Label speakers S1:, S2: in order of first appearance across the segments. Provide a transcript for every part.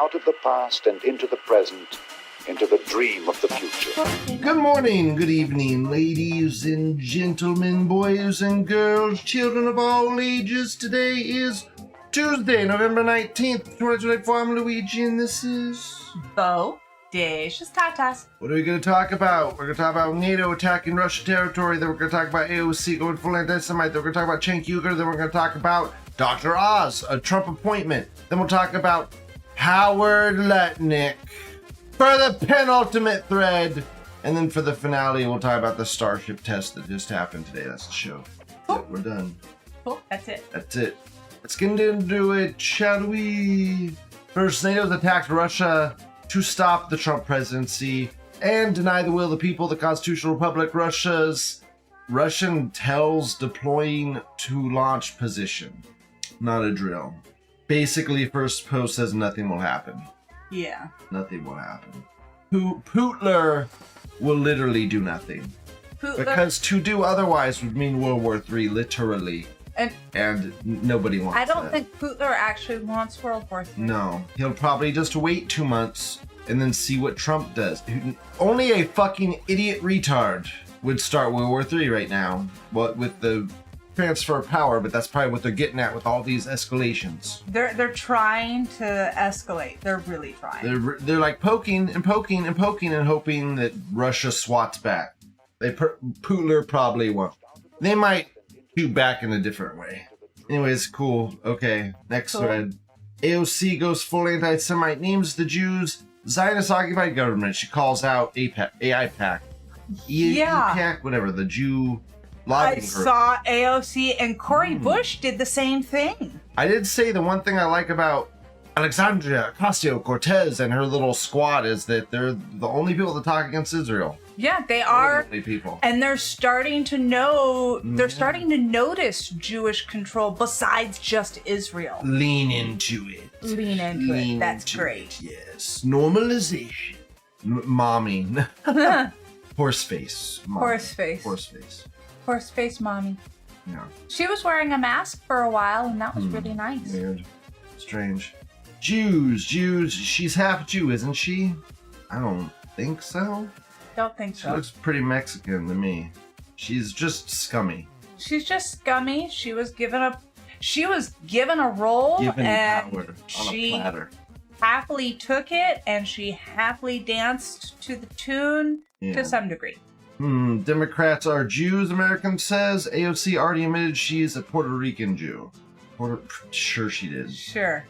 S1: out of the past and into the present, into the dream of the future.
S2: Good morning, good evening, ladies and gentlemen, boys and girls, children of all ages. Today is Tuesday, November 19th, 2024. I'm Luigi, and this is...
S3: Bo Dacious Tatas.
S2: What are we going to talk about? We're going to talk about NATO attacking Russian territory, then we're going to talk about AOC going full anti-Semite, then we're going to talk about Cenk, then we're going to talk about Dr. Oz, a Trump appointment, then we'll talk about Howard Lutnick for the penultimate thread, and then for the finale, we'll talk about the Starship test that just happened today. That's the show.
S3: Cool.
S2: We're done.
S3: Cool, that's it.
S2: That's it. Let's get into it, shall we? First, NATO's attacked Russia to stop the Trump presidency and deny the will of the people of the Constitutional Republic. Russian tells deploying to launch position. Not a drill. Basically, first post says nothing will happen.
S3: Yeah.
S2: Nothing will happen. Putler will literally do nothing. Because to do otherwise would mean World War III, literally. And nobody wants that.
S3: I don't think Putler actually wants World War III.
S2: No. He'll probably just wait 2 months and then see what Trump does. Only a fucking idiot retard would start World War III right now. With the transfer of power, but that's probably what they're getting at with all these escalations.
S3: They're trying to escalate. They're really trying.
S2: They're like poking and poking and poking and hoping that Russia swats back. Putler probably won't. They might shoot back in a different way. Anyways, cool. Okay, next thread. AOC goes full anti-Semite, names the Jews Zionist occupied government. She calls out AIPAC. AIPAC, whatever, the Jew lobbying group.
S3: Saw AOC and Cori Bush did the same thing.
S2: I did say the one thing I like about Alexandria, Ocasio, Cortez, and her little squad is that they're the only people that talk against Israel.
S3: Yeah, they are.
S2: The only people.
S3: And they're starting to know, they're starting to notice Jewish control besides just Israel.
S2: Lean into it.
S3: Lean into it. That's great.
S2: Yes. Normalization. Mommy. Horse face. Mommy.
S3: Horse face.
S2: Horse face.
S3: Horse face mommy.
S2: Yeah.
S3: She was wearing a mask for a while, and that was really nice.
S2: Weird. Strange. Jews. She's half Jew, isn't she? I don't think so.
S3: Don't think so.
S2: She looks pretty Mexican to me. She's just scummy.
S3: She's just scummy. She was given a role,
S2: Given
S3: and
S2: power on
S3: she
S2: a platter.
S3: happily took it, and she happily danced to the tune to some degree.
S2: Democrats are Jews, American says. AOC already admitted she's a Puerto Rican Jew. Sure she did.
S3: Sure.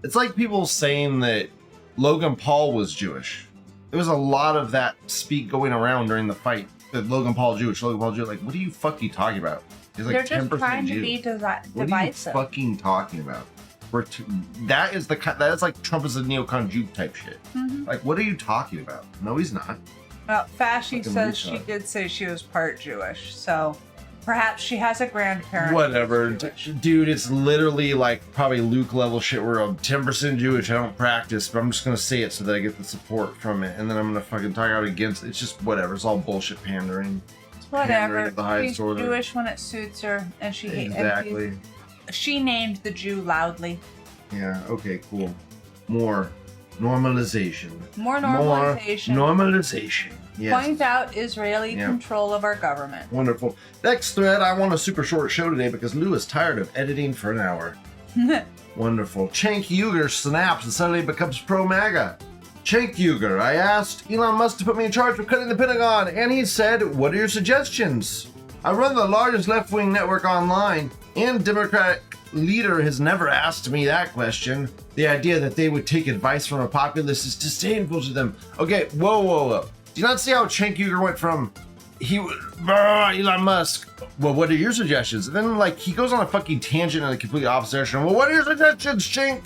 S2: It's like people saying that Logan Paul was Jewish. There was a lot of that speak going around during the fight. That Logan Paul Jewish. Like, what are you fucking talking about? He's like
S3: They're just
S2: 10%
S3: trying
S2: Jew.
S3: to be divisive.
S2: What are you fucking talking about? That is like Trump is a neocon Jew type shit. Like, what are you talking about? No, he's not.
S3: Well, Fashy says
S2: retard.
S3: she did say she was part Jewish, so perhaps she has a grandparent.
S2: Whatever, dude. It's literally like probably Luke level shit. Where I'm 10% Jewish. I don't practice, but I'm just gonna say it so that I get the support from it, and then I'm gonna fucking talk out against it. It's just whatever. It's all bullshit pandering.
S3: Whatever.
S2: At the highest
S3: She's
S2: order.
S3: Jewish when it suits her, and she
S2: Exactly.
S3: and she named the Jew loudly.
S2: Yeah. Okay. Cool. More normalization.
S3: More normalization.
S2: More normalization. Yes.
S3: Point out Israeli control of our government.
S2: Wonderful. Next thread. I want a super short show today because Lou is tired of editing for an hour. Wonderful. Cenk Uygur snaps and suddenly becomes pro-MAGA. Cenk Uygur, I asked Elon Musk to put me in charge of cutting the Pentagon, and he said, "What are your suggestions? I run the largest left-wing network online, and Democratic leader has never asked me that question. The idea that they would take advice from a populace is disdainful to them." Okay, whoa. Do you not see how Cenk Uygur went from Elon Musk? Well, what are your suggestions? And then he goes on a fucking tangent in the complete opposite direction. Well, what are your suggestions, Cenk?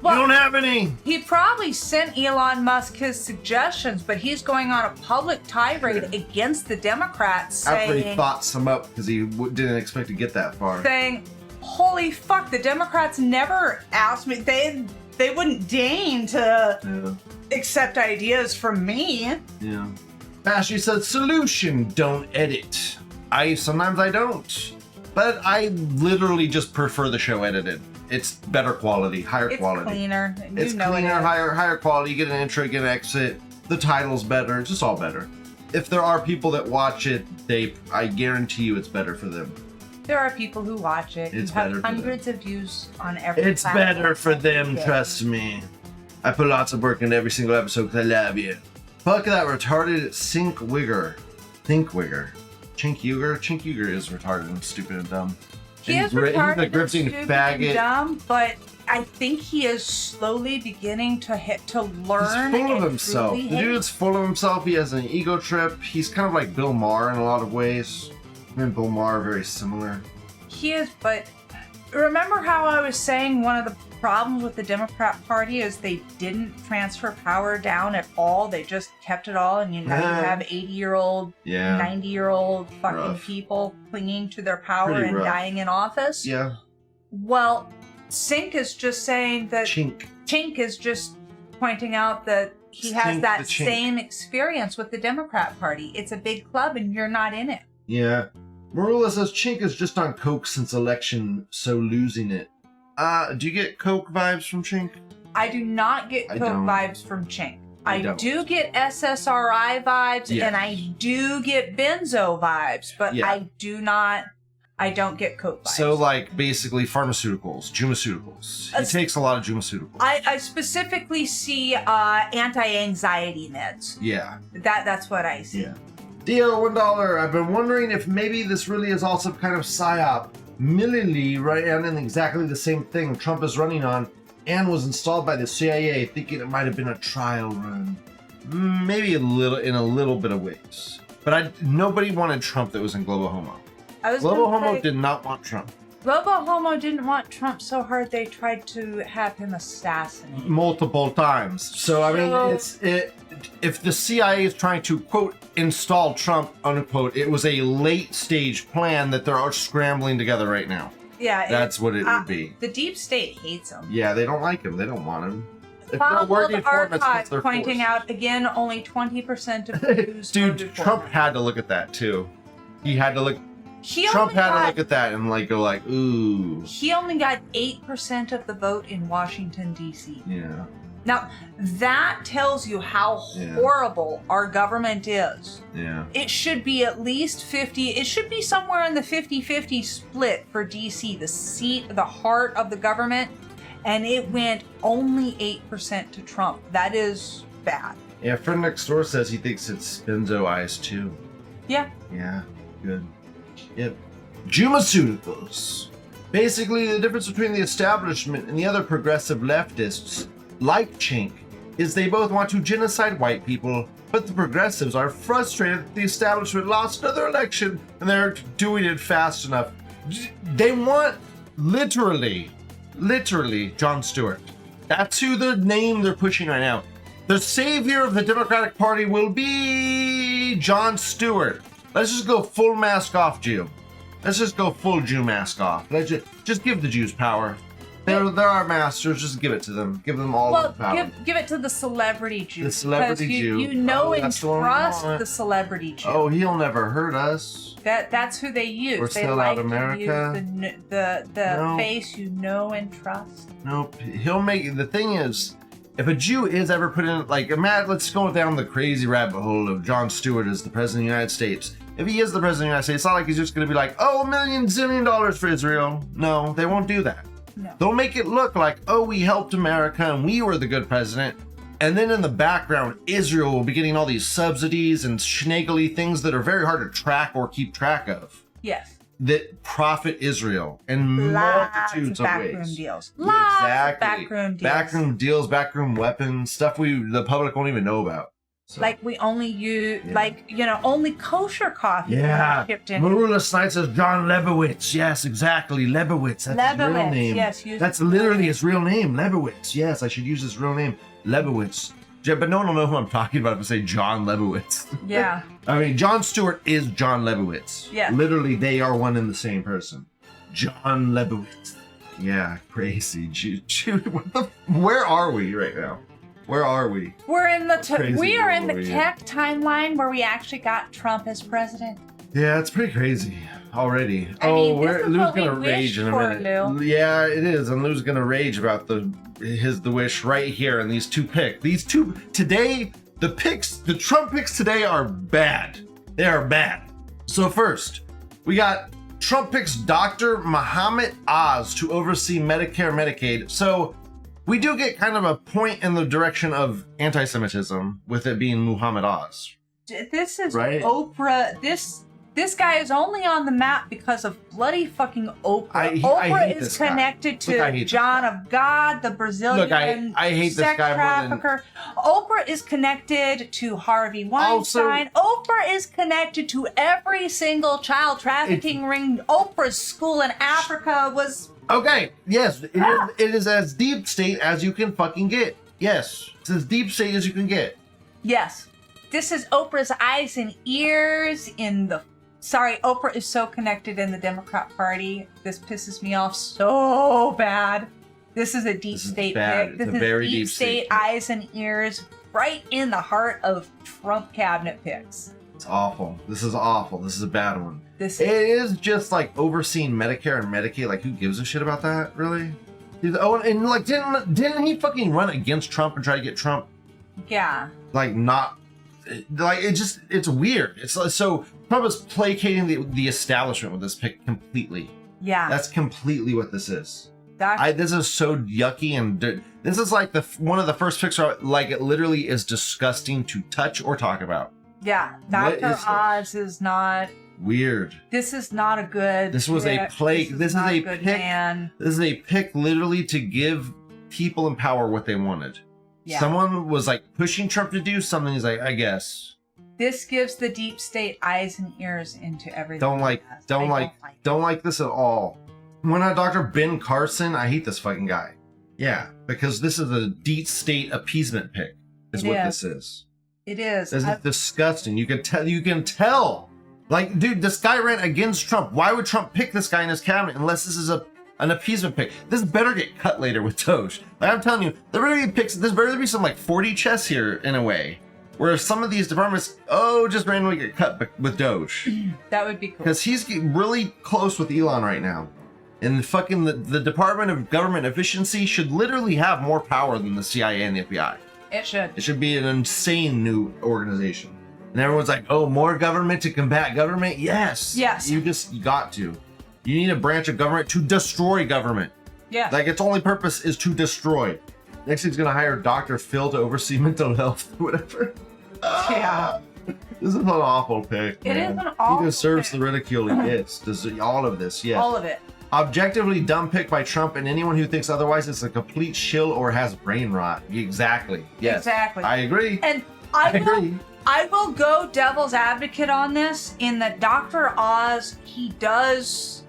S3: Well,
S2: you don't have any.
S3: He probably sent Elon Musk his suggestions, but he's going on a public tirade against the Democrats,
S2: After
S3: saying,
S2: he thought some up because he didn't expect to get that far.
S3: saying, "Holy fuck, the Democrats never asked me. They wouldn't deign to accept ideas from me."
S2: Yeah. Ashley said, "Solution, don't edit." Sometimes I don't. But I literally just prefer the show edited. it's better quality, higher
S3: It's
S2: quality.
S3: cleaner.
S2: It's
S3: You know
S2: cleaner,
S3: it is.
S2: higher quality. You get an intro, you get an exit. The title's better. It's just all better. If there are people that watch it, I guarantee you it's better for them.
S3: There are people who watch it.
S2: It's
S3: You
S2: better
S3: have
S2: for them.
S3: hundreds of views on every
S2: It's
S3: platform.
S2: better for them,
S3: Yeah.
S2: trust me. I put lots of work into every single episode because I love you. Fuck that retarded Cenk Uygur. Cenk Uygur is retarded and stupid and dumb.
S3: He
S2: And
S3: is
S2: he's a
S3: retarded and
S2: grifting
S3: stupid
S2: faggot.
S3: and dumb, but I think he is slowly beginning to learn.
S2: He's full of
S3: and
S2: himself.
S3: truly
S2: The
S3: hate.
S2: dude's full of himself. He has an ego trip. He's kind of like Bill Maher in a lot of ways. Him and Bill Maher are very similar.
S3: He is, but remember how I was saying one of the problems with the Democrat Party is they didn't transfer power down at all. They just kept it all, and now you have 80-year-old,
S2: Yeah.
S3: 90-year-old fucking
S2: Rough.
S3: people clinging to their power
S2: Pretty
S3: and
S2: rough.
S3: dying in office.
S2: Yeah.
S3: Well, Cenk is just saying that
S2: Chink.
S3: is just pointing out that he has
S2: Cenk
S3: that
S2: the Chink.
S3: same experience with the Democrat Party. It's a big club and you're not in it.
S2: Yeah. Marula says Chink is just on coke since election, so losing it. Do you get coke vibes from Chink?
S3: I do not get
S2: I
S3: Coke
S2: don't.
S3: vibes from Cenk.
S2: I
S3: I
S2: don't.
S3: do get SSRI vibes
S2: Yeah.
S3: and I do get benzo vibes, but
S2: Yeah.
S3: I don't get Coke vibes.
S2: So, like, basically pharmaceuticals, Jumaceuticals. He takes a lot of Jumaceuticals.
S3: I specifically see anti-anxiety meds.
S2: Yeah.
S3: That's what I see.
S2: Yeah. Dio, $1. I've been wondering if maybe this really is also kind of psyop. Millily ran in exactly the same thing Trump is running on and was installed by the CIA, thinking it might have been a trial run. Maybe in a little bit of ways. But nobody wanted Trump that was in Global Homo.
S3: I was
S2: Global
S3: gonna
S2: Homo
S3: say,
S2: did not want Trump.
S3: Global Homo didn't want Trump so hard they tried to have him assassinated.
S2: Multiple times. So, I mean,
S3: So-
S2: if the CIA is trying to, quote, install Trump, unquote, it was a late stage plan that they're all scrambling together right now.
S3: Yeah,
S2: That's what it would be.
S3: The deep state hates him.
S2: Yeah, they don't like him. They don't want him. If
S3: Bob
S2: they're working for him, it's because
S3: Archive
S2: they're
S3: pointing
S2: forced.
S3: out again, only 20% of Jews
S2: Dude,
S3: voted for
S2: Trump
S3: him.
S2: had to look at that too. He had to look. Trump
S3: only
S2: had to
S3: got-
S2: look at that and like go like, ooh,
S3: He only got 8% of the vote in Washington, D.C.
S2: yeah,
S3: Now, that tells you how
S2: Yeah.
S3: horrible our government is.
S2: yeah.
S3: It should be at least 50, it should be somewhere in the 50-50 split for D.C., the seat, the heart of the government, and it went only 8% to Trump. That is bad.
S2: Yeah, friend next door says he thinks it's benzo eyes too.
S3: Yeah.
S2: Yeah, good. Yep. Jumaceuticals. Basically, the difference between the establishment and the other progressive leftists, like Cenk, is they both want to genocide white people, but the progressives are frustrated that the establishment lost another election and they're doing it fast enough. They want literally Jon Stewart. That's who the name they're pushing right now. The savior of the Democratic Party will be Jon Stewart. Let's just go full mask off Jew. Let's just go full Jew mask off. Let's just give the Jews power. They're our masters. Just give it to them. Give them all
S3: Well,
S2: the power.
S3: give it to the celebrity Jew.
S2: The celebrity
S3: because
S2: Jew.
S3: You know
S2: Oh,
S3: and
S2: that's the one we
S3: trust
S2: want.
S3: the celebrity Jew.
S2: Oh, he'll never hurt us.
S3: That's who they use.
S2: Or
S3: They
S2: sell
S3: like
S2: out
S3: to
S2: America.
S3: use the
S2: No.
S3: face you know and trust.
S2: Nope. He'll make. The thing is, if a Jew is ever put in, like, Matt, let's go down the crazy rabbit hole of Jon Stewart as the president of the United States. If he is the president of the United States, it's not like he's just going to be like, oh, $1 zillion for Israel. No, they won't do that.
S3: No.
S2: They'll make it look like, oh, we helped America and we were the good president. And then in the background, Israel will be getting all these subsidies and schnaggly things that are very hard to track or keep track of
S3: Yes.
S2: that profit Israel in
S3: Lots
S2: multitudes
S3: of
S2: of
S3: backroom
S2: ways.
S3: deals.
S2: Yeah,
S3: Lots
S2: exactly.
S3: of backroom deals.
S2: Backroom deals, backroom weapons, stuff the public won't even know about. So,
S3: Like we only use,
S2: Yeah.
S3: only kosher coffee
S2: yeah.
S3: shipped in.
S2: Marula Snight says John Lebowitz. Yes, exactly. Lebowitz. That's his real
S3: Lebowitz,
S2: name.
S3: yes, use
S2: That's
S3: it.
S2: literally his real name. Lebowitz. Yes, I should use his real name. Lebowitz. Yeah, but no one will know who I'm talking about if I say John Lebowitz.
S3: Yeah.
S2: I mean, Jon Stewart is John Lebowitz.
S3: Yeah.
S2: Literally, they are one and the same person. John Lebowitz. Yeah, crazy. Jude, where are we right now? Where are we?
S3: We're in the
S2: Crazy
S3: we are in
S2: world
S3: the
S2: we're in.
S3: tech timeline where we actually got Trump as president.
S2: Yeah, it's pretty crazy. already.
S3: I mean, this is
S2: Lou's
S3: what we
S2: gonna rage
S3: wished
S2: in a
S3: for,
S2: minute.
S3: Lou.
S2: Yeah, it is, and Lou's gonna rage about the wish right here in these two picks. These two today, the Trump picks today are bad. They are bad. So first, we got Trump picks Dr. Muhammad Oz to oversee Medicare, Medicaid. So we do get kind of a point in the direction of anti-Semitism with it being Muhammad Oz.
S3: This is
S2: Right?
S3: Oprah. This guy is only on the map because of bloody fucking Oprah.
S2: I
S3: Oprah
S2: hate
S3: is
S2: this guy.
S3: connected
S2: Look, I hate
S3: to
S2: this
S3: John
S2: guy.
S3: of God, the Brazilian
S2: Look, I hate this
S3: sex
S2: guy more than-
S3: trafficker. Oprah is connected to Harvey Weinstein. Oprah is connected to every single child trafficking ring. Oprah's school in Africa was...
S2: Okay, yes, it is as deep state as you can fucking get. Yes, it's as deep state as you can get.
S3: Yes. This is Oprah's eyes and ears in the... Sorry, Oprah is so connected in the Democrat Party. This pisses me off so bad. This is a deep state
S2: bad.
S3: pick.
S2: It's
S3: This
S2: a
S3: is
S2: very
S3: deep
S2: deep
S3: state
S2: state.
S3: eyes and ears right in the heart of Trump cabinet picks.
S2: It's awful. This is awful. This is a bad one.
S3: This
S2: It is just like overseeing Medicare and Medicaid. Like, who gives a shit about that, really? Oh, and like, didn't he fucking run against Trump and try to get Trump,
S3: yeah.
S2: like, not, like, it's weird. It's like, so Trump is placating the establishment with this pick completely.
S3: Yeah.
S2: That's completely what this is.
S3: That's,
S2: This is so yucky, and this is like one of the first picks where, like, it literally is disgusting to touch or talk about.
S3: yeah.
S2: What
S3: Dr.
S2: is
S3: Oz is not...
S2: Weird.
S3: This is not a good...
S2: This was a
S3: pick.
S2: plague. This is
S3: not
S2: a
S3: good
S2: pick.
S3: man.
S2: This is a pick literally to give people in power what they wanted.
S3: Yeah.
S2: Someone was like pushing Trump to do something. He's like, I guess.
S3: This gives the deep state eyes and ears into everything.
S2: Don't
S3: he
S2: like this at all. When Dr. Ben Carson, I hate this fucking guy. Yeah, because this is a deep state appeasement pick. Is
S3: It
S2: what
S3: is.
S2: this is.
S3: It is.
S2: This is disgusting. You can tell. Like, dude, this guy ran against Trump. Why would Trump pick this guy in his cabinet unless this is an appeasement pick? This better get cut later with Doge. Like, I'm telling you, there better be picks. There's better be some like 40 chess here in a way, where some of these departments, just randomly get cut with Doge,
S3: That would be cool.
S2: because he's getting really close with Elon right now, and fucking the Department of Government Efficiency should literally have more power than the CIA and the FBI.
S3: It should.
S2: It should be an insane new organization. And everyone's like, oh, more government to combat government? Yes.
S3: Yes.
S2: You got to. You need a branch of government to destroy government.
S3: Yeah.
S2: Like, its only purpose is to destroy. Next, he's going to hire Dr. Phil to oversee mental health or whatever.
S3: Yeah.
S2: This is an awful pick.
S3: It
S2: man.
S3: is an awful
S2: He deserves
S3: pick.
S2: the ridicule he gets. All of this, yes.
S3: All of it.
S2: Objectively dumb pick by Trump, and anyone who thinks otherwise is a complete shill or has brain rot. Exactly. Yes.
S3: Exactly.
S2: I agree.
S3: And
S2: I
S3: I will,
S2: agree.
S3: I will go devil's advocate on this in that Dr. Oz, he does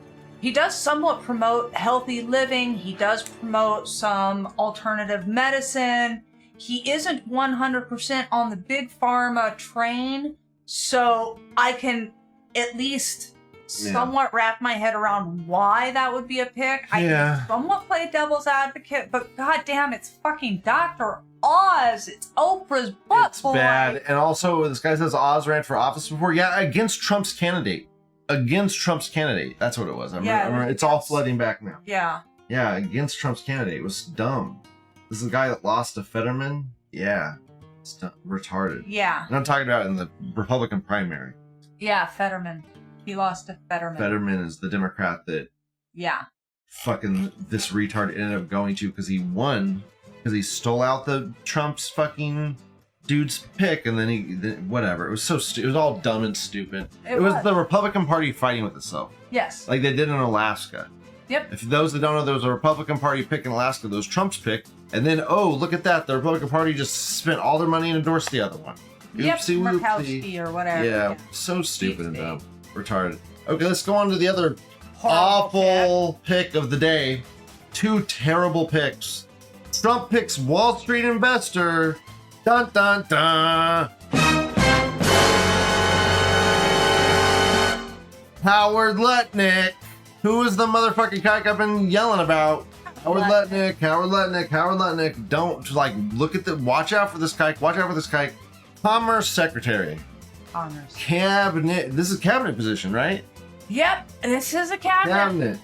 S3: somewhat promote healthy living. He does promote some alternative medicine. He isn't 100% on the big pharma train, so I can at least somewhat wrap my head around why that would be a pick. I can somewhat play devil's advocate, but goddamn, it's fucking Dr. Oz. It's Oprah's butt
S2: It's
S3: boy.
S2: bad. And also, this guy says Oz ran for office before. Yeah, against Trump's candidate. Against Trump's candidate. That's what it was. I remember, it's all flooding back now.
S3: Yeah.
S2: Yeah, against Trump's candidate. It was dumb. This is the guy that lost to Fetterman. Yeah. It's retarded.
S3: Yeah.
S2: And I'm talking about in the Republican primary.
S3: Yeah, Fetterman. He lost to Fetterman.
S2: Fetterman is the Democrat that
S3: Yeah.
S2: fucking this retard ended up going to because he won. Because he stole out the Trump's fucking dude's pick, and then whatever. It was so stupid. It was all dumb and stupid. It was the Republican Party fighting with itself,
S3: Yes.
S2: like they did in Alaska.
S3: Yep.
S2: If those that don't know, there was a Republican Party pick in Alaska. Those Trump's pick, and then look at that, the Republican Party just spent all their money and endorsed the other one.
S3: Yep.
S2: Oopsie whoopsie.
S3: Murkowski or whatever.
S2: Yeah, so stupid and
S3: Deep
S2: dumb, retarded. Okay, let's go on to the other
S3: Horrible
S2: awful pick of the day. Two terrible picks. Trump picks Wall Street investor. Dun dun dun. Howard Lutnick. Who is the motherfucking kike I've been yelling about? Howard Lutnick, Howard Lutnick, Howard Lutnick. Don't watch out for this kike. Watch out for this kike. Commerce Secretary.
S3: Honors.
S2: Cabinet. This is cabinet position, right?
S3: Yep, this is a cabinet.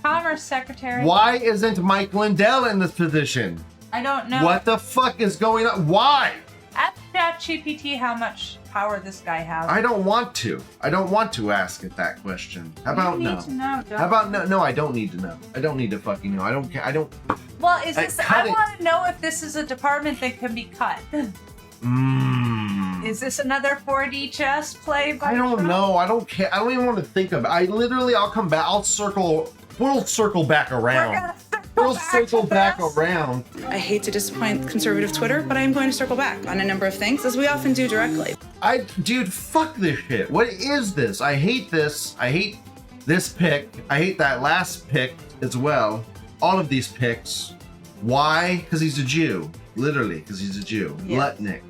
S3: Commerce Secretary.
S2: Why isn't Mike Lindell in this position?
S3: I don't know.
S2: What the fuck is going on? Why?
S3: Ask ChatGPT how much power this guy has.
S2: I don't want to. I don't want to ask it that question. How about
S3: you
S2: no?
S3: need to know,
S2: How about no? No, I don't need to know. I don't need to fucking know. I don't care. I don't.
S3: Well, is this?
S2: cut
S3: I
S2: it.
S3: want to know if this is a department that can be cut. Is this another 4D chess play by
S2: I don't
S3: Trump?
S2: know. I don't care. I don't even want to think about it. I'll come back. We'll circle back around. We'll circle back around.
S4: I hate to disappoint conservative Twitter, but I am going to circle back on a number of things, as we often do directly.
S2: Dude, fuck this shit. What is this? I hate this. I hate this pick. I hate that last pick as well. All of these picks. Why? Because he's a Jew. Literally, because he's a Jew.
S3: Yeah.
S2: Lutnick.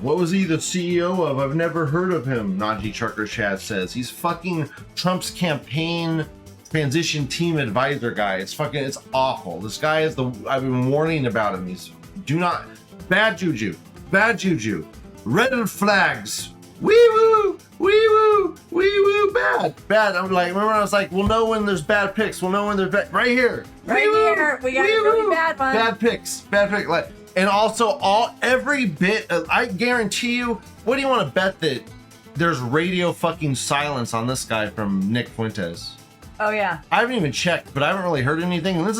S2: What was he the CEO of? I've never heard of him, Najee Trucker Chad says. He's fucking Trump's campaign transition team advisor guy. It's awful. This guy is I've been warning about him. Bad juju. Bad juju. Red flags. Wee woo. Wee woo. Wee woo. Bad. I'm like, remember I was like, we'll know when there's bad picks. We'll know when there's bad. Right here.
S3: Right here. We got a really bad one.
S2: Bad picks. Bad pick. And also every bit I guarantee you, what do you want to bet that there's radio fucking silence on this guy from Nick Fuentes?
S3: Oh yeah.
S2: I haven't even checked, but I haven't really heard anything. And this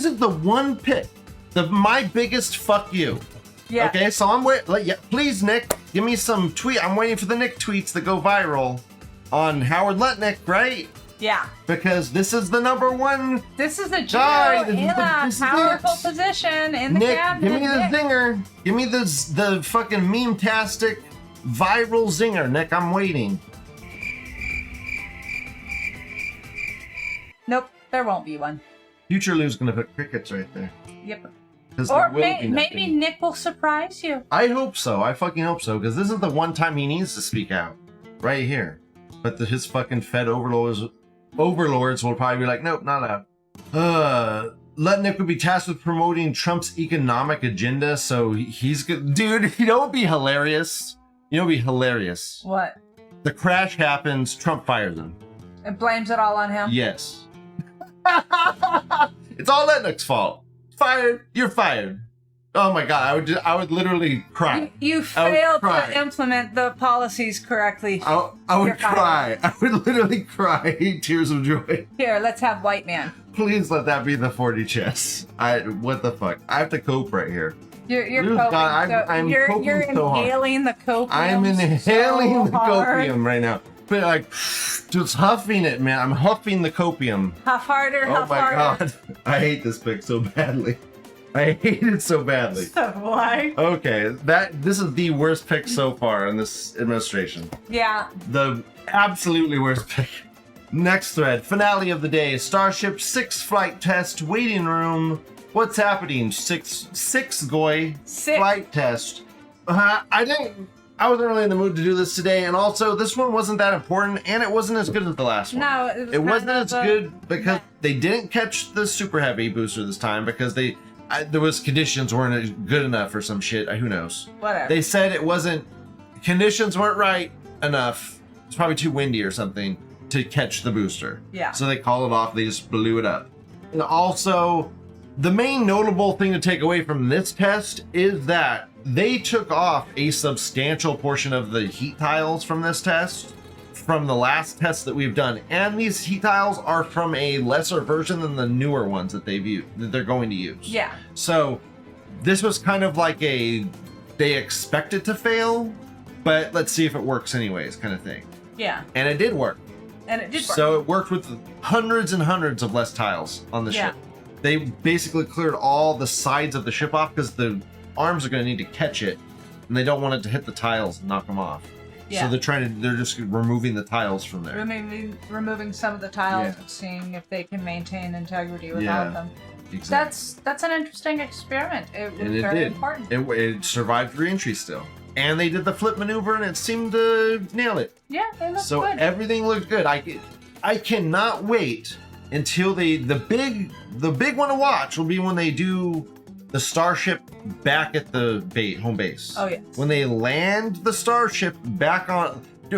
S2: is the one pick. My biggest fuck you.
S3: Yeah.
S2: Okay, so I'm waiting. Please, Nick, give me some tweet. I'm waiting for the Nick tweets that go viral on Howard Lutnick, right?
S3: Yeah.
S2: Because this is the number one.
S3: This is a Jew
S2: Guy,
S3: in a powerful position in the
S2: Nick,
S3: cabinet.
S2: give me the zinger. Give me the fucking meme-tastic viral zinger, Nick. I'm waiting.
S3: Nope, there won't be one.
S2: Future Lou's gonna put crickets right there.
S3: Yep.
S2: 'Cause
S3: Or
S2: there will be
S3: maybe
S2: nothing.
S3: Nick will surprise you.
S2: I hope so. I fucking hope so. Because this is the one time he needs to speak out. Right here. But his fucking Fed overlords will probably be like, nope, not allowed. Lutnick would be tasked with promoting Trump's economic agenda, so he's good. Dude, you know what would be hilarious?
S3: What?
S2: The crash happens, Trump fires him.
S3: And blames it all on him?
S2: Yes. It's all Lutnick's fault. Fired. You're fired. Oh my god, I would literally cry.
S3: You
S2: I would
S3: failed
S2: cry.
S3: to implement the policies correctly.
S2: I would
S3: You're
S2: cry. I would literally cry tears of joy.
S3: Here, let's have white man.
S2: Please let that be the 40 chess. What the fuck? I have to cope right here.
S3: You're
S2: Dude,
S3: coping.
S2: God, I'm
S3: you're
S2: coping so hard.
S3: inhaling the copium.
S2: I'm inhaling
S3: so
S2: the
S3: hard.
S2: copium right now. But like, just huffing it, man. I'm huffing the copium.
S3: Huff harder,
S2: Oh
S3: huff
S2: my
S3: harder.
S2: god. I hate this pick so badly. I hate it so badly.
S3: Why?
S2: Okay, this is the worst pick so far in this administration.
S3: Yeah.
S2: The absolutely worst pick. Next thread, finale of the day. Starship 6 flight test, waiting room. What's happening? Six goy
S3: Six.
S2: flight test. I wasn't really in the mood to do this today, and also this one wasn't that important, and it wasn't as good as the last one.
S3: No,
S2: it wasn't
S3: kind
S2: as
S3: of
S2: good because they didn't catch the super heavy booster this time because there was conditions weren't good enough or some shit. Who knows?
S3: Whatever.
S2: They said conditions weren't right enough. It's probably too windy or something to catch the booster.
S3: Yeah.
S2: So they called it off. They just blew it up. And also, the main notable thing to take away from this test is that they took off a substantial portion of the heat tiles from this test from the last test that we've done. And these heat tiles are from a lesser version than the newer ones that they're going to use.
S3: Yeah.
S2: So this was kind of like they expect it to fail, but let's see if it works anyways kind of thing.
S3: Yeah.
S2: And it did work.
S3: And it did work.
S2: So it worked with hundreds and hundreds of less tiles on the ship. They basically cleared all the sides of the ship off because the arms are going to need to catch it, and they don't want it to hit the tiles and knock them off.
S3: Yeah.
S2: So they're just removing the tiles from there.
S3: Removing some of the tiles
S2: Yeah.
S3: and seeing if they can maintain integrity without them.
S2: Exactly.
S3: That's an interesting experiment. It was
S2: And it
S3: very
S2: did.
S3: important.
S2: It survived re-entry still. And they did the flip maneuver, and it seemed to nail it.
S3: Yeah, they look
S2: So
S3: good.
S2: everything looked good. I cannot wait until the big one to watch will be when they do the Starship back at the home base.
S3: Oh, yes.
S2: When they land the Starship back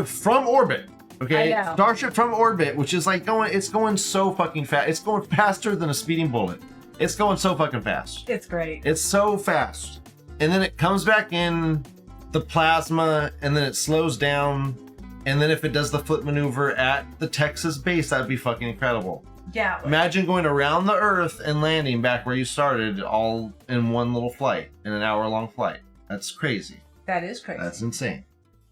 S2: from orbit. Okay,
S3: I know.
S2: Starship from orbit, which is like it's going so fucking fast. It's going faster than a speeding bullet. It's going so fucking fast.
S3: It's great.
S2: It's so fast. And then it comes back in the plasma, and then it slows down. And then if it does the flip maneuver at the Texas base, that'd be fucking incredible.
S3: Yeah.
S2: Imagine going around the Earth and landing back where you started all in one little flight, in an hour-long flight. That's crazy.
S3: That is crazy.
S2: That's insane.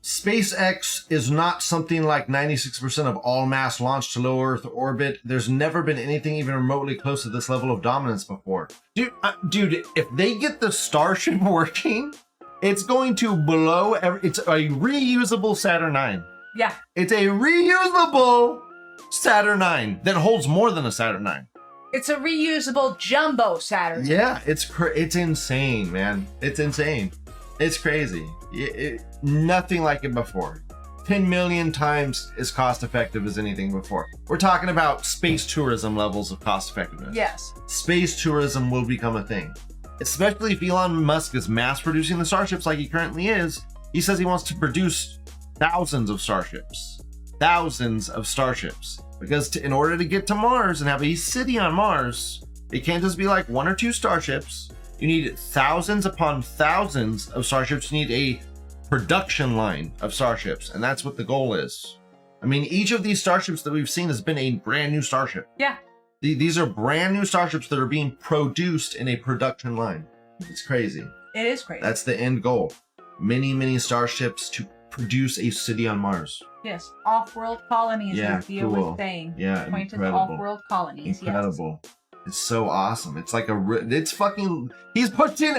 S2: SpaceX is not something like 96% of all mass launch to low Earth orbit. There's never been anything even remotely close to this level of dominance before. Dude, if they get the Starship working, it's going to blow it's a reusable Saturn IX.
S3: Yeah.
S2: It's a reusable Saturn IX that holds more than a Saturn IX.
S3: It's a reusable jumbo Saturn.
S2: Yeah, it's insane, man. It's insane. It's crazy. Nothing like it before. 10 million times as cost effective as anything before. We're talking about space tourism levels of cost effectiveness.
S3: Yes.
S2: Space tourism will become a thing. Especially if Elon Musk is mass producing the starships like he currently is. He says he wants to produce thousands of starships. Thousands of starships. Because in order to get to Mars and have a city on Mars, it can't just be like one or two starships. You need thousands upon thousands of starships. You need a production line of starships, and that's what the goal is. I mean, each of these starships that we've seen has been a brand new starship.
S3: Yeah.
S2: These are brand new starships that are being produced in a production line. It's crazy.
S3: It is crazy.
S2: That's the end goal. Many, many starships to produce a city on Mars.
S3: Yes. Off-world colonies
S2: Yeah,
S3: is Theo
S2: cool.
S3: was saying.
S2: Yeah,
S3: Point to
S2: incredible.
S3: off-world colonies.
S2: Incredible. It's so awesome. It's like it's fucking, he's pushing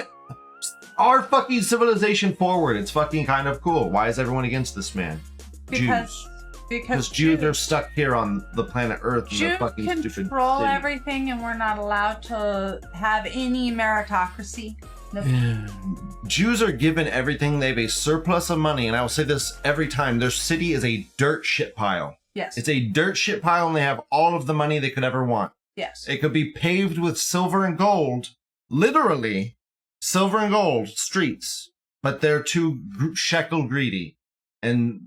S2: our fucking civilization forward. It's fucking kind of cool. Why is everyone against this man? Jews. Because Jews are stuck here on the planet Earth.
S3: Jews
S2: fucking
S3: control
S2: stupid
S3: everything, and we're not allowed to have any meritocracy. Nope.
S2: Jews are given everything. They have a surplus of money, and I will say this every time. Their city is a dirt shit pile.
S3: Yes.
S2: It's a dirt shit pile, and they have all of the money they could ever want.
S3: Yes.
S2: It could be paved with silver and gold, literally silver and gold streets, but they're too shekel greedy and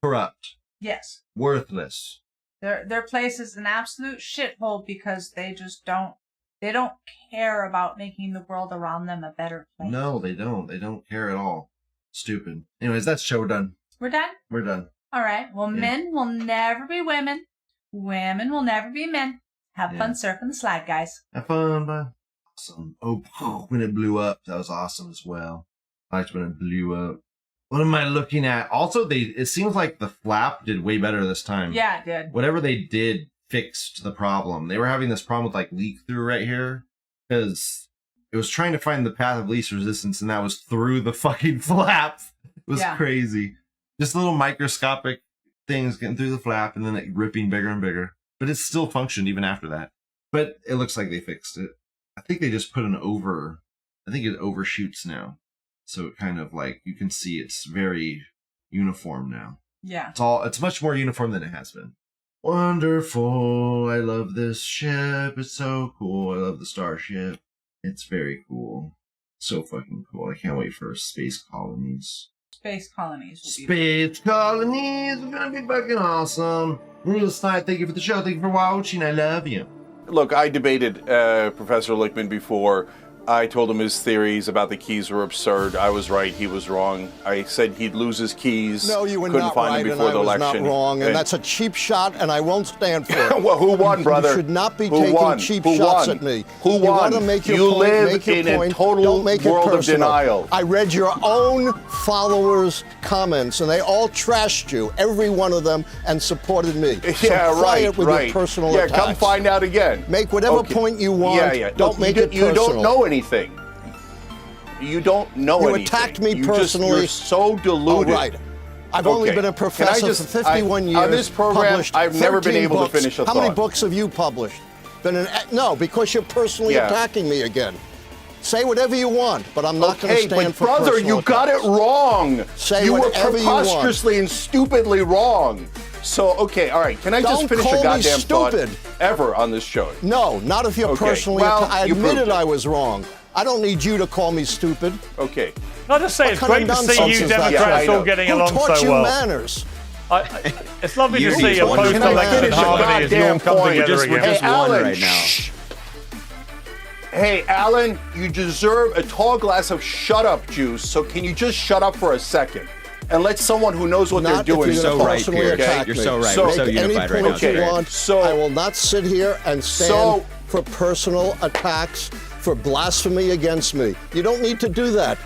S2: corrupt.
S3: Yes.
S2: Worthless.
S3: Their place is an absolute shithole because they just don't care about making the world around them a better place.
S2: No, they don't. They don't care at all. Stupid. Anyways, that's show done.
S3: We're done?
S2: We're done.
S3: All right. Well,
S2: Yeah.
S3: Men will never be women. Women will never be men. Have fun surfing the slide, guys.
S2: Have fun, bye. Awesome. Oh, when it blew up, that was awesome as well. I liked when it blew up. What am I looking at? Also, it seems like the flap did way better this time.
S3: Yeah, it did.
S2: Whatever they did fixed the problem. They were having this problem with like leak through right here because it was trying to find the path of least resistance, and that was through the fucking flap. It was crazy. Just little microscopic things getting through the flap and then it ripping bigger and bigger. But it still functioned even after that. But it looks like they fixed it. I think they just put I think it overshoots now. So it kind of like, you can see it's very uniform now.
S3: Yeah.
S2: It's much more uniform than it has been. Wonderful. I love this ship. It's so cool. I love the starship. It's very cool. So fucking cool. I can't wait for space colonies.
S3: Space colonies.
S2: Space colonies are gonna be fucking awesome. Neil Stein, thank you for the show. Thank you for watching. I love you.
S5: Look, I debated Professor Lichtman before. I told him his theories about the keys were absurd. I was right. He was wrong. I said he'd lose his keys.
S6: No, you were
S5: Couldn't
S6: not
S5: find
S6: right,
S5: them
S6: and
S5: before
S6: I
S5: the
S6: was
S5: election.
S6: not wrong. And that's a cheap shot, and I won't stand for it.
S5: Well, who won, brother?
S6: You should not be
S5: Who
S6: taking
S5: won?
S6: cheap
S5: Who
S6: shots
S5: won?
S6: at me.
S5: Who
S6: You
S5: won?
S6: want to make your
S5: You
S6: point,
S5: live
S6: make your
S5: in a
S6: point.
S5: total
S6: Don't make it
S5: world of
S6: personal.
S5: denial.
S6: I read your own followers' comments, and they all trashed you, every one of them, and supported me.
S5: Yeah,
S6: so try
S5: right,
S6: it with
S5: right.
S6: your personal
S5: yeah,
S6: attacks.
S5: come find out again.
S6: Make whatever
S5: Okay.
S6: point you want.
S5: Yeah, yeah.
S6: Don't
S5: Look,
S6: make
S5: you
S6: it personal.
S5: You don't know anything. You don't know
S6: You
S5: anything.
S6: attacked me
S5: You're
S6: personally.
S5: so deluded.
S6: Oh, right. I've only been a professor for 51 years.
S5: On this program,
S6: published
S5: I've never been
S6: 13
S5: able
S6: books.
S5: to finish a
S6: How
S5: thought.
S6: many books have you published? No, because you're personally attacking me again. Say whatever you want, but I'm not going to stand for
S5: brother,
S6: personal
S5: you got it
S6: attacks.
S5: wrong.
S6: Say
S5: you were
S6: whatever you want.
S5: preposterously and stupidly wrong. So, okay, all right. Can I just
S6: Don't
S5: finish
S6: call
S5: a
S6: me
S5: goddamn thought
S6: stupid.
S5: ever on this show?
S6: No, not if you're
S5: Okay,
S6: personally
S5: well,
S6: I
S5: you
S6: admitted
S5: proved it.
S6: I was wrong. I don't need you to call me stupid.
S5: Okay.
S7: I'll just say it's
S6: What kind
S7: great
S6: of
S7: to see
S6: nonsense
S7: you
S6: is that?
S7: Democrats
S5: Yeah, I
S7: all
S5: know.
S7: getting
S6: Who
S7: along
S6: taught
S7: so
S6: you
S7: well.
S6: manners?
S7: It's lovely to
S6: You
S7: see a
S6: need one. Can I
S7: post-election
S6: finish a
S7: harmony as you all
S5: goddamn
S7: come
S5: point?
S7: together
S8: We're
S7: again.
S8: just one
S5: Alan,
S8: right now.
S5: shh. Hey, Alan, you deserve a tall glass of shut up juice, so can you just shut up for a second and let someone who knows what
S6: Not
S5: they're doing
S6: if you're
S8: So
S6: gonna
S8: right,
S6: personally
S8: Pierre.
S6: attack
S8: You're
S6: me.
S8: so right.
S5: So-
S8: We're so
S6: Make any
S8: unified right now.
S6: point
S8: It's
S6: you
S8: great.
S6: want.
S5: So-
S6: I will not sit here and stand
S5: So-
S6: for personal attacks, for blasphemy against me. You don't need to do that.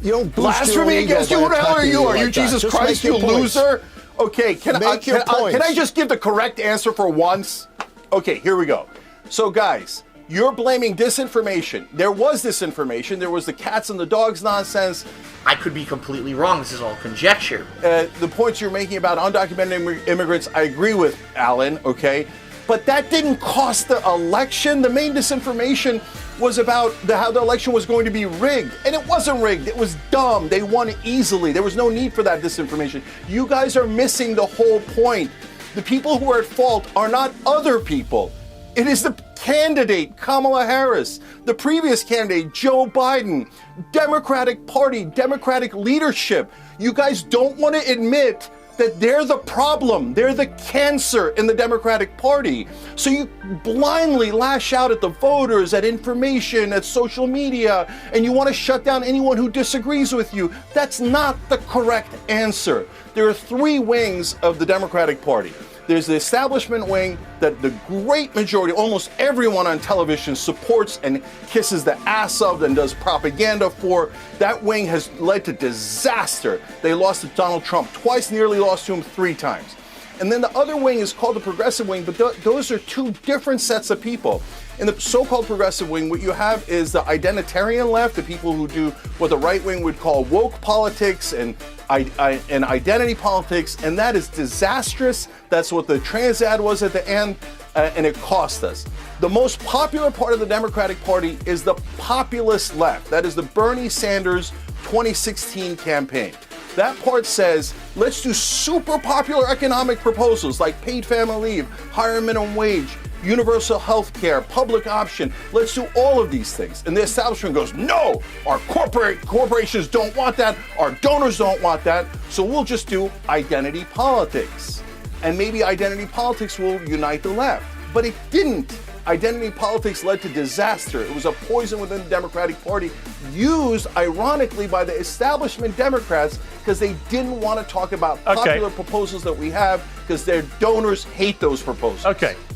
S6: You don't boost your
S5: Blasphemy
S6: own
S5: against
S6: ego
S5: you? Who
S6: by
S5: the hell are
S6: attacking
S5: you?
S6: me
S5: Are
S6: like
S5: you
S6: that.
S5: Jesus
S6: Just
S5: Christ,
S6: make
S5: you
S6: your points.
S5: loser? Okay, can
S6: Make your
S5: I
S6: points.
S5: just give the correct answer for once? Okay, here we go. So, guys, you're blaming disinformation. There was disinformation. There was the cats and the dogs nonsense.
S9: I could be completely wrong. This is all conjecture.
S5: The points you're making about undocumented immigrants, I agree with, Alan, okay? But that didn't cost the election. The main disinformation was about how the election was going to be rigged. And it wasn't rigged. It was dumb. They won easily. There was no need for that disinformation. You guys are missing the whole point. The people who are at fault are not other people. It is the candidate, Kamala Harris, the previous candidate, Joe Biden, Democratic Party, Democratic leadership. You guys don't want to admit that they're the problem. They're the cancer in the Democratic Party. So you blindly lash out at the voters, at information, at social media, and you want to shut down anyone who disagrees with you. That's not the correct answer. There are three wings of the Democratic Party. There's the establishment wing that the great majority, almost everyone on television supports and kisses the ass of and does propaganda for. That wing has led to disaster. They lost to Donald Trump twice, nearly lost to him 3 times. And then the other wing is called the progressive wing, but those are two different sets of people. In the so-called progressive wing, what you have is the identitarian left, the people who do what the right wing would call woke politics and identity politics, and that is disastrous. That's what the trans ad was at the end, and it cost us. The most popular part of the Democratic Party is the populist left. That is the Bernie Sanders 2016 campaign. That part says, let's do super popular economic proposals like paid family leave, higher minimum wage, universal health care, public option. Let's do all of these things. And the establishment goes, no, our corporations don't want that. Our donors don't want that. So we'll just do identity politics. And maybe identity politics will unite the left. But it didn't. Identity politics led to disaster. It was a poison within the Democratic Party, used ironically by the establishment Democrats because they didn't want to talk about popular proposals that we have because their donors hate those proposals.
S7: Okay.